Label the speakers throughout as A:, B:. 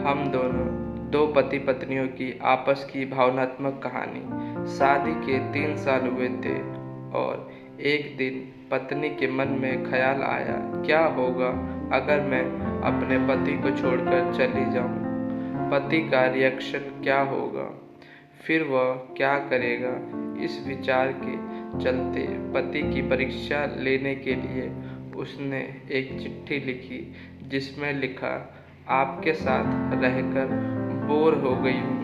A: हम दोनों दो पति पत्नियों की आपस की भावनात्मक कहानी। शादी के 3 साल हुए थे और एक दिन पत्नी के मन में ख्याल आया, क्या होगा अगर मैं अपने पति को छोड़कर चली जाऊं? पति का रिएक्शन क्या होगा? फिर वह क्या करेगा? इस विचार के चलते पति की परीक्षा लेने के लिए उसने एक चिट्ठी लिखी जिसमें लिखा, आपके साथ रहकर बोर हो गई हूँ।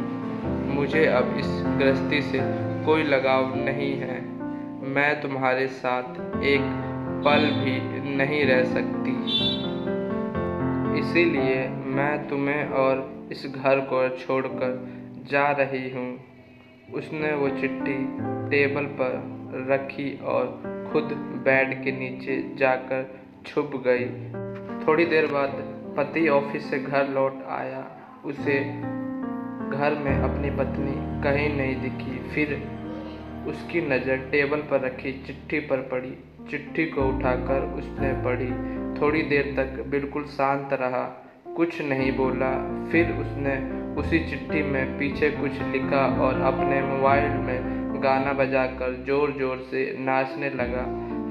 A: मुझे अब इस गृहस्थी से कोई लगाव नहीं है। मैं तुम्हारे साथ एक पल भी नहीं रह सकती। इसीलिए मैं तुम्हें और इस घर को छोड़कर जा रही हूँ। उसने वो चिट्ठी टेबल पर रखी और खुद बेड के नीचे जाकर छुप गई। थोड़ी देर बाद पति ऑफिस से घर लौट आया। उसे घर में अपनी पत्नी कहीं नहीं दिखी। फिर उसकी नज़र टेबल पर रखी चिट्ठी पर पड़ी। चिट्ठी को उठाकर उसने पढ़ी। थोड़ी देर तक बिल्कुल शांत रहा, कुछ नहीं बोला। फिर उसने उसी चिट्ठी में पीछे कुछ लिखा और अपने मोबाइल में गाना बजाकर ज़ोर ज़ोर से नाचने लगा।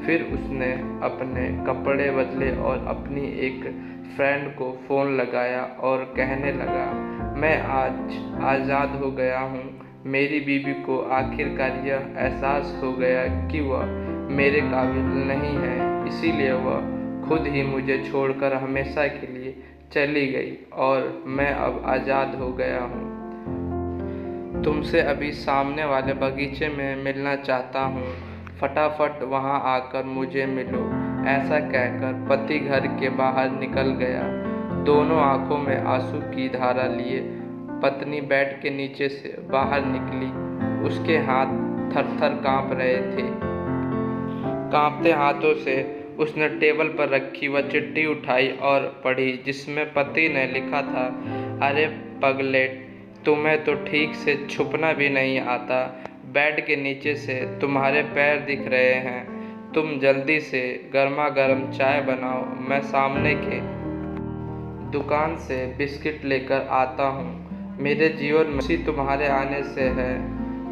A: फिर उसने अपने कपड़े बदले और अपनी एक फ्रेंड को फ़ोन लगाया और कहने लगा, मैं आज आज़ाद हो गया हूँ। मेरी बीवी को आखिरकार यह एहसास हो गया कि वह मेरे काबिल नहीं है, इसीलिए वह खुद ही मुझे छोड़कर हमेशा के लिए चली गई और मैं अब आज़ाद हो गया हूँ। तुमसे अभी सामने वाले बगीचे में मिलना चाहता हूँ, फटाफट वहाँ आकर मुझे मिलो। ऐसा कहकर पति घर के बाहर निकल गया, दोनों आंखों में आंसू की धारा लिए। पत्नी बेड के नीचे से बाहर निकली। उसके हाथ थर-थर काँप रहे थे। काँपते हाथों से उसने टेबल पर रखी वह चिट्ठी उठाई और पढ़ी, जिसमें पति ने लिखा था, अरे पगलेट, तुम्हें तो ठीक से छुपना भी नहीं आता। बेड के नीचे से तुम्हारे पैर दिख रहे हैं। तुम जल्दी से गर्मा गर्म चाय बनाओ, मैं सामने के दुकान से बिस्किट लेकर आता हूँ। मेरे जीवन में खुशी तुम्हारे आने से है।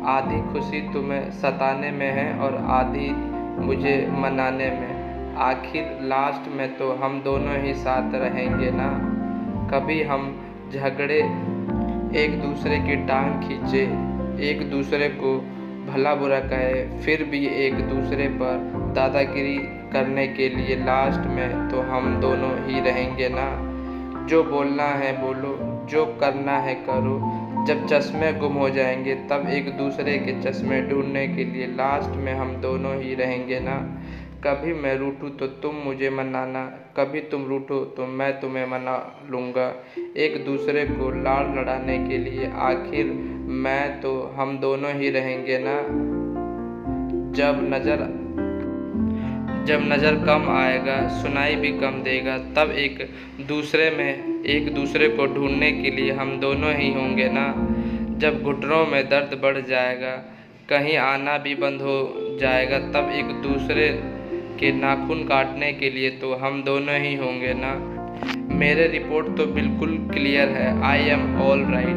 A: आधी खुशी तुम्हें सताने में है और आधी मुझे मनाने में। आखिर लास्ट में तो हम दोनों ही साथ रहेंगे ना। कभी हम झगड़े, एक दूसरे की टांग खींचे, एक दूसरे को भला बुरा कहे, फिर भी एक दूसरे पर दादागिरी करने के लिए लास्ट में तो हम दोनों ही रहेंगे ना। जो बोलना है बोलो, जो करना है करो। जब चश्मे गुम हो जाएंगे तब एक दूसरे के चश्मे ढूंढने के लिए लास्ट में हम दोनों ही रहेंगे ना। कभी मैं रूठूं तो तुम मुझे मनाना, कभी तुम रूठो तो मैं तुम्हें मना लूँगा। एक दूसरे को लाड़ लड़ाने के लिए आखिर मैं तो हम दोनों ही रहेंगे ना। जब नज़र कम आएगा, सुनाई भी कम देगा, तब एक दूसरे को ढूंढने के लिए हम दोनों ही होंगे ना। जब घुटनों में दर्द बढ़ जाएगा, कहीं आना भी बंद हो जाएगा, तब एक दूसरे के नाखून काटने के लिए तो हम दोनों ही होंगे ना। मेरे रिपोर्ट तो बिल्कुल क्लियर है, आई एम ऑल राइट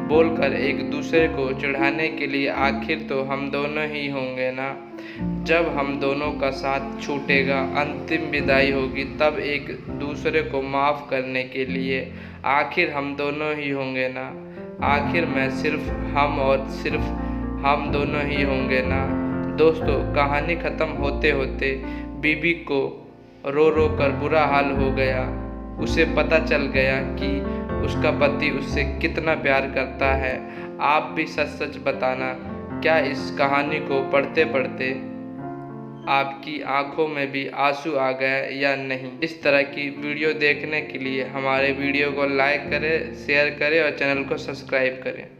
A: बोलकर एक दूसरे को चिढ़ाने के लिए आखिर तो हम दोनों ही होंगे ना। जब हम दोनों का साथ छूटेगा, अंतिम विदाई होगी, तब एक दूसरे को माफ़ करने के लिए आखिर हम दोनों ही होंगे ना। आखिर में सिर्फ हम और सिर्फ हम दोनों ही होंगे ना। दोस्तों, कहानी ख़त्म होते होते बीबी को रो रो कर बुरा हाल हो गया। उसे पता चल गया कि उसका पति उससे कितना प्यार करता है। आप भी सच सच बताना, क्या इस कहानी को पढ़ते पढ़ते आपकी आंखों में भी आंसू आ गए या नहीं? इस तरह की वीडियो देखने के लिए हमारे वीडियो को लाइक करें, शेयर करें और चैनल को सब्सक्राइब करें।